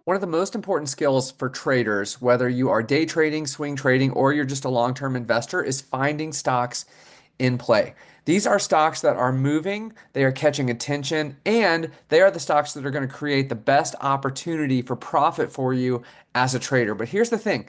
One of the most important skills for traders, whether you are day trading, swing trading, or you're just a long-term investor, is finding stocks in play. These are stocks that are moving, they are catching attention, and they are the stocks that are going to create the best opportunity for profit for you as a trader. But here's the thing.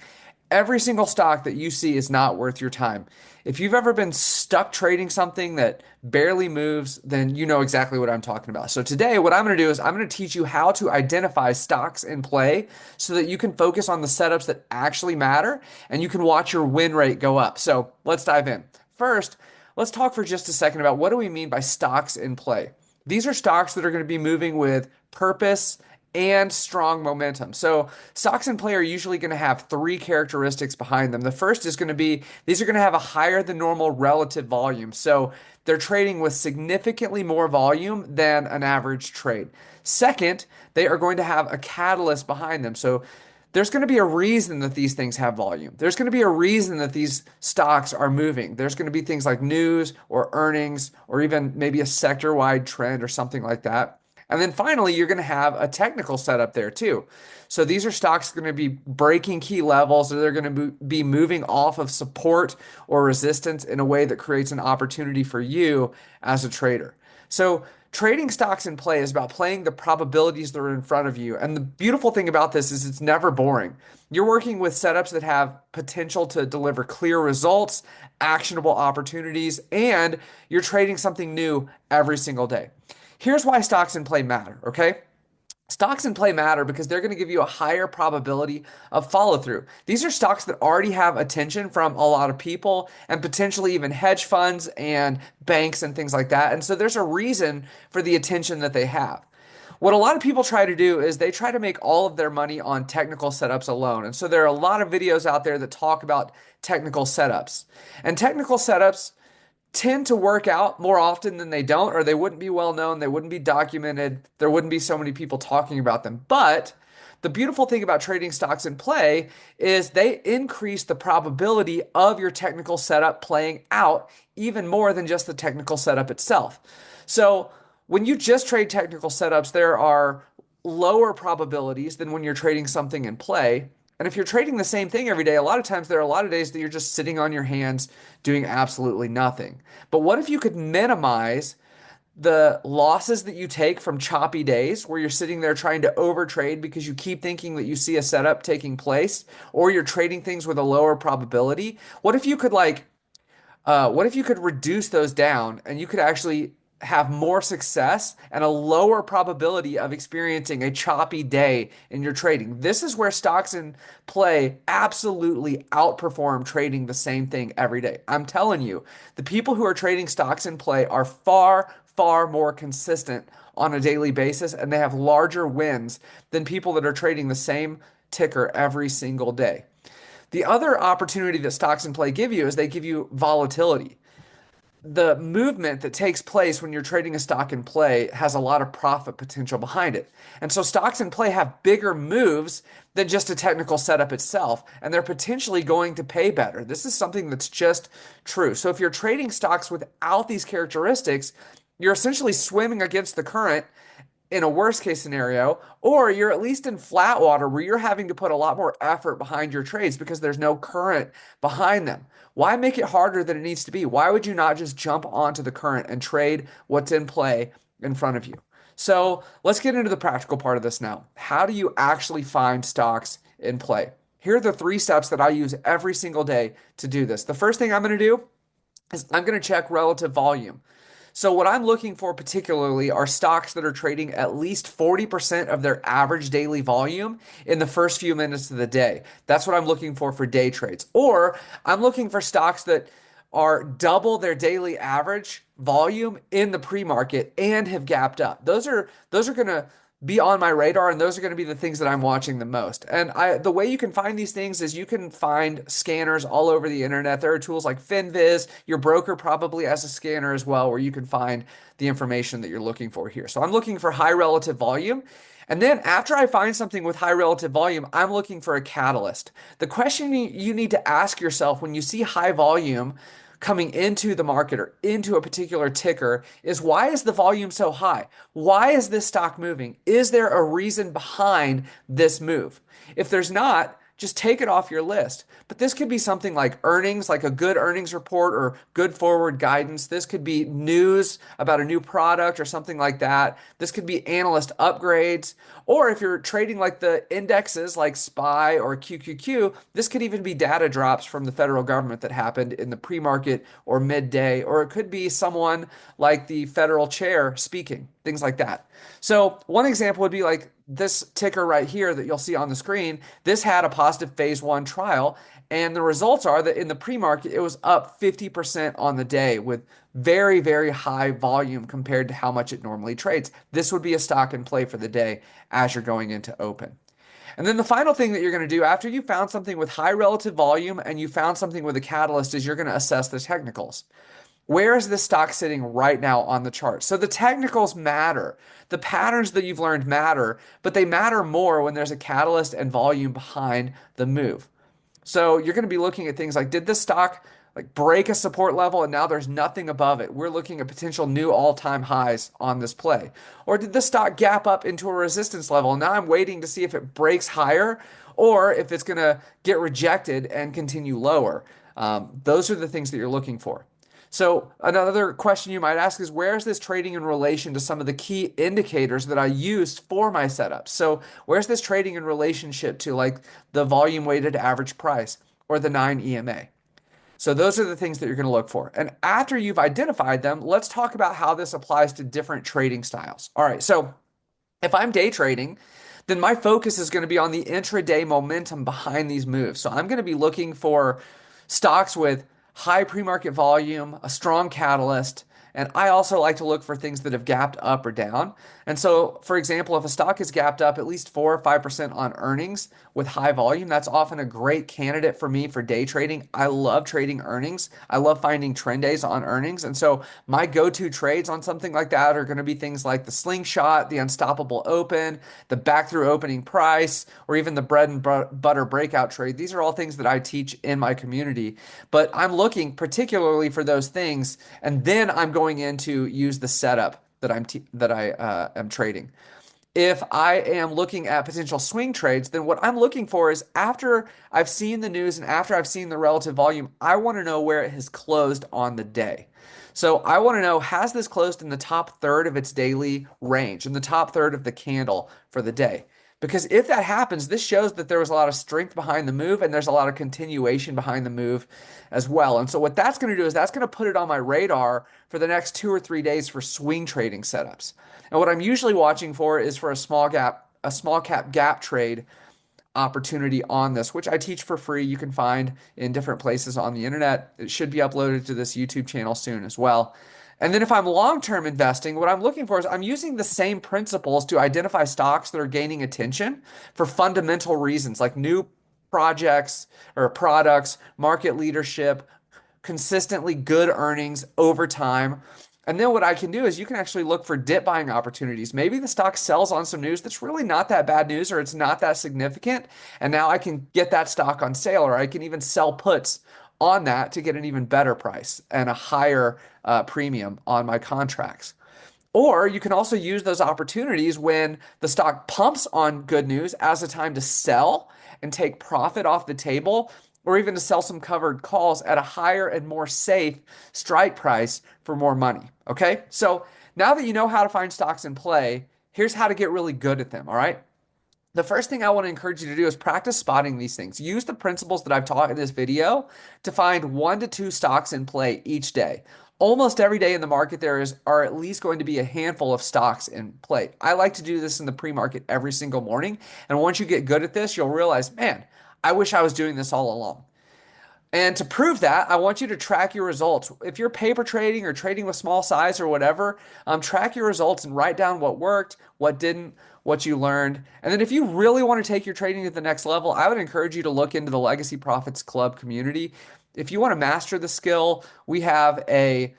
Every single stock that you see is not worth your time. If you've ever been stuck trading something that barely moves, then you know exactly what I'm talking about. So today, what I'm going to do is I'm going to teach you how to identify stocks in play so that you can focus on the setups that actually matter and you can watch your win rate go up. So let's dive in. First, let's talk for just a second about what do we mean by stocks in play. These are stocks that are going to be moving with purpose and strong momentum. So stocks in play are usually going to have three characteristics behind them. The first is going to be these are going to have a higher than normal relative volume. So they're trading with significantly more volume than an average trade. Second, they are going to have a catalyst behind them. So there's going to be a reason that these things have volume. There's going to be a reason that these stocks are moving. There's going to be things like news or earnings or even maybe a sector wide trend or something like that. And then finally, you're going to have a technical setup there too. So these are stocks going to be breaking key levels, or they're going to be moving off of support or resistance in a way that creates an opportunity for you as a trader. So trading stocks in play is about playing the probabilities that are in front of you. And the beautiful thing about this is it's never boring. You're working with setups that have potential to deliver clear results, actionable opportunities, and you're trading something new every single day. Here's why stocks in play matter, okay? Stocks in play matter because they're going to give you a higher probability of follow through. These are stocks that already have attention from a lot of people and potentially even hedge funds and banks and things like that. And so there's a reason for the attention that they have. What a lot of people try to do is they try to make all of their money on technical setups alone. And so there are a lot of videos out there that talk about technical setups. And technical setups tend to work out more often than they don't, or they wouldn't be well known, they wouldn't be documented, there wouldn't be so many people talking about them. But the beautiful thing about trading stocks in play is they increase the probability of your technical setup playing out even more than just the technical setup itself. So when you just trade technical setups, there are lower probabilities than when you're trading something in play. And if you're trading the same thing every day, a lot of times there are a lot of days that you're just sitting on your hands doing absolutely nothing. But what if you could minimize the losses that you take from choppy days where you're sitting there trying to overtrade because you keep thinking that you see a setup taking place or you're trading things with a lower probability? What if you could reduce those down and you could actually have more success and a lower probability of experiencing a choppy day in your trading? This is where stocks in play absolutely outperform trading the same thing every day. I'm telling you, the people who are trading stocks in play are far, far more consistent on a daily basis and they have larger wins than people that are trading the same ticker every single day. The other opportunity that stocks in play give you is they give you volatility. The movement that takes place when you're trading a stock in play has a lot of profit potential behind it. And so stocks in play have bigger moves than just a technical setup itself, and they're potentially going to pay better. This is something that's just true. So if you're trading stocks without these characteristics, you're essentially swimming against the current in a worst case scenario, or you're at least in flat water where you're having to put a lot more effort behind your trades because there's no current behind them. Why make it harder than it needs to be? Why would you not just jump onto the current and trade what's in play in front of you? So let's get into the practical part of this now. How do you actually find stocks in play? Here are the three steps that I use every single day to do this. The first thing I'm going to do is I'm going to check relative volume. So what I'm looking for particularly are stocks that are trading at least 40% of their average daily volume in the first few minutes of the day. That's what I'm looking for day trades. Or I'm looking for stocks that are double their daily average volume in the pre-market and have gapped up. Those are going to be on my radar, and those are going to be the things that I'm watching the most. And the way you can find these things is you can find scanners all over the internet. There are tools like FinViz. Your broker probably has a scanner as well where you can find the information that you're looking for here. So I'm looking for high relative volume. And then after I find something with high relative volume, I'm looking for a catalyst. The question you need to ask yourself when you see high volume coming into the market or into a particular ticker is, why is the volume so high? Why is this stock moving? Is there a reason behind this move? If there's not, just take it off your list. But this could be something like earnings, like a good earnings report or good forward guidance. This could be news about a new product or something like that. This could be analyst upgrades. Or if you're trading like the indexes like SPY or QQQ, this could even be data drops from the federal government that happened in the pre-market or midday. Or it could be someone like the federal chair speaking, things like that. So one example would be like this ticker right here that you'll see on the screen. This had a positive phase one trial, and the results are that in the pre-market, it was up 50% on the day with very, very high volume compared to how much it normally trades. This would be a stock in play for the day as you're going into open. And then the final thing that you're going to do after you found something with high relative volume and you found something with a catalyst is you're going to assess the technicals. Where is this stock sitting right now on the chart? So the technicals matter. The patterns that you've learned matter, but they matter more when there's a catalyst and volume behind the move. So you're going to be looking at things like, did this stock like break a support level and now there's nothing above it? We're looking at potential new all-time highs on this play. Or did this stock gap up into a resistance level? And now I'm waiting to see if it breaks higher or if it's going to get rejected and continue lower. Those are the things that you're looking for. So another question you might ask is, where is this trading in relation to some of the key indicators that I used for my setup? So where's this trading in relationship to like the volume weighted average price or the 9 EMA? So those are the things that you're going to look for. And after you've identified them, let's talk about how this applies to different trading styles. All right, so if I'm day trading, then my focus is going to be on the intraday momentum behind these moves. So I'm going to be looking for stocks with high pre-market volume, a strong catalyst, and I also like to look for things that have gapped up or down. And so, for example, if a stock is gapped up at least 4 or 5% on earnings with high volume, that's often a great candidate for me for day trading. I love trading earnings. I love finding trend days on earnings. And so my go-to trades on something like that are going to be things like the slingshot, the unstoppable open, the back through opening price, or even the bread and butter breakout trade. These are all things that I teach in my community. But I'm looking particularly for those things, and then I'm going in to use the setup that I am trading. If I am looking at potential swing trades, then what I'm looking for is, after I've seen the news and after I've seen the relative volume, I want to know where it has closed on the day. So I want to know, has this closed in the top third of its daily range, in the top third of the candle for the day? Because if that happens, this shows that there was a lot of strength behind the move and there's a lot of continuation behind the move as well. And so what that's going to do is that's going to put it on my radar for the next 2 or 3 days for swing trading setups. And what I'm usually watching for is for a small cap gap trade opportunity on this, which I teach for free. You can find in different places on the internet. It should be uploaded to this YouTube channel soon as well. And then if I'm long-term investing, what I'm looking for is, I'm using the same principles to identify stocks that are gaining attention for fundamental reasons like new projects or products, market leadership, consistently good earnings over time. And then what I can do is, you can actually look for dip buying opportunities. Maybe the stock sells on some news that's really not that bad news, or it's not that significant. And now I can get that stock on sale, or I can even sell puts on that to get an even better price and a higher premium on my contracts. Or you can also use those opportunities when the stock pumps on good news as a time to sell and take profit off the table, or even to sell some covered calls at a higher and more safe strike price for more money. Okay, so now that you know how to find stocks in play, here's how to get really good at them. All right. The first thing I want to encourage you to do is practice spotting these things. Use the principles that I've taught in this video to find 1 to 2 stocks in play each day. Almost every day in the market, there are at least going to be a handful of stocks in play. I like to do this in the pre-market every single morning. And once you get good at this, you'll realize, man, I wish I was doing this all along. And to prove that, I want you to track your results. If you're paper trading or trading with small size or whatever, track your results and write down what worked, what didn't, what you learned. And then if you really want to take your trading to the next level, I would encourage you to look into the Legacy Profits Club community. If you want to master the skill, we have a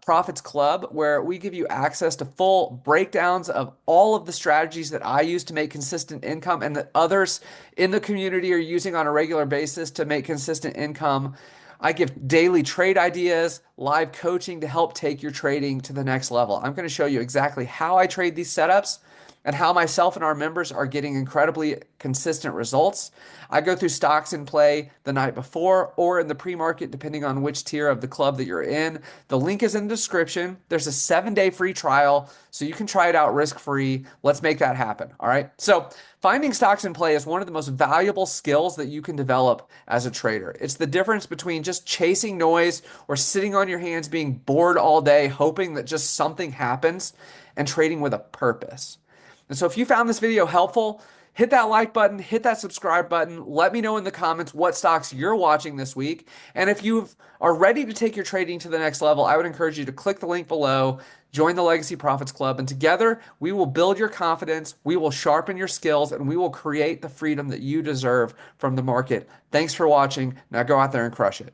Profits Club where we give you access to full breakdowns of all of the strategies that I use to make consistent income and that others in the community are using on a regular basis to make consistent income. I give daily trade ideas, live coaching to help take your trading to the next level. I'm going to show you exactly how I trade these setups and how myself and our members are getting incredibly consistent results. I go through stocks in play the night before or in the pre-market, depending on which tier of the club that you're in. The link is in the description. There's a 7-day free trial, so you can try it out risk-free. Let's make that happen. All right. So finding stocks in play is one of the most valuable skills that you can develop as a trader. It's the difference between just chasing noise or sitting on your hands being bored all day, hoping that just something happens, and trading with a purpose. And so if you found this video helpful, hit that like button, hit that subscribe button. Let me know in the comments what stocks you're watching this week. And if you are ready to take your trading to the next level, I would encourage you to click the link below, join the Legacy Profits Club, and together we will build your confidence, we will sharpen your skills, and we will create the freedom that you deserve from the market. Thanks for watching. Now go out there and crush it.